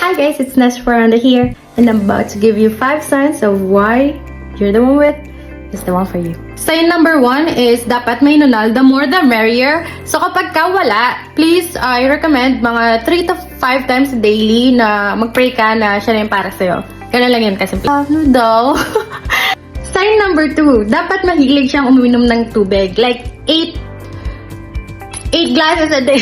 Hi guys, it's Nesh Faranda here, and I'm about to give you 5 signs of why you're the one with is the one for you. Sign number 1 is dapat may nunal, the more the merrier. So kapag ka wala, please, I recommend mga 3 to 5 times daily na mag-pray ka na siya na yung para sa'yo. Ganun lang yun kasi. Ano daw? Sign number 2, dapat mahilig siyang uminom ng tubig. Like 8 glasses a day.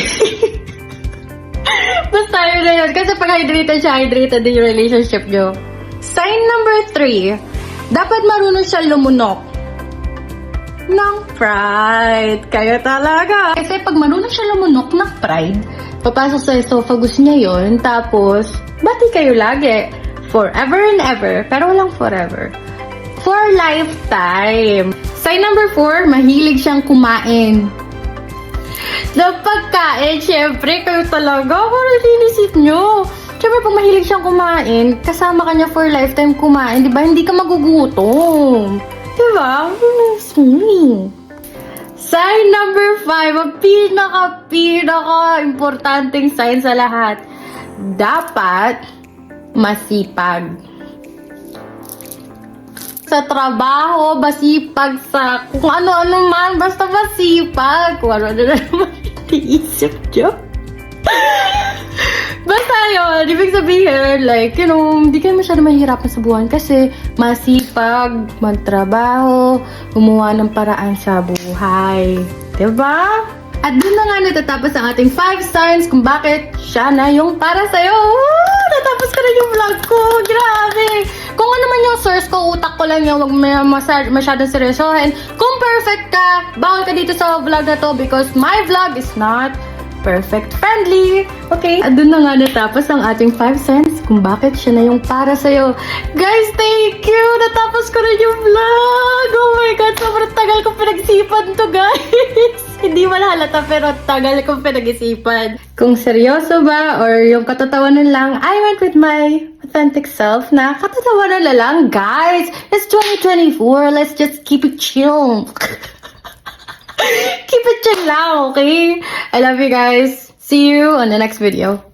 Basta yun na yun. Kasi pag hydrated siya, hydrated din yung relationship nyo. Sign number 3, dapat marunong siya lumunok ng pride. Kaya talaga. Kasi pag marunong siya lumunok ng pride, papasok sa esophagus niya yun, tapos, bati kayo lagi. Forever and ever. Pero walang forever. For lifetime. Sign number 4, mahilig siyang kumain. Na pagkain, syempre, kayo talaga. Kung inisip nyo. Syempre, pag mahilig siyang kumain, kasama ka niya for lifetime kumain, di ba? Hindi ka magugutom. Di ba? Sign number 5, ang pinaka-importanting sign sa lahat. Dapat masipag. Sa trabaho, masipag sa kung ano-ano man, basta masipag. Kung ano-ano na naman iniisip nyo. Basta yun, ibig sabihin, like, you know, hindi kayo masyado mahihirapan sa buwan kasi masipag, magtrabaho, gumawa ng paraan sa buhay. Diba? At doon na nga natatapos ang ating 5 signs kung bakit siya na yung para sa'yo. Natapos ko na yung vlog ko. Grabe. Kung ano man yung source ko, utak ko lang yung wag masyadong seryosohin. Kung perfect ka, bawal ka dito sa vlog na to because my vlog is not perfect friendly. Okay? At doon na nga natapos ang ating 5 cents kung bakit siya na yung para sa'yo. Guys, thank you! Natapos ko na yung vlog! Oh my God! Sobrang tagal ko pinag-isipan to, guys! Hindi man halata pero tagal ko pinag-isipan. Kung seryoso ba or yung katatawanan lang, I went with my authentic self na katatawanan na lang, guys! It's 2024. Let's just keep it chill. Keep it chill lang, okay? I love you guys. See you on the next video.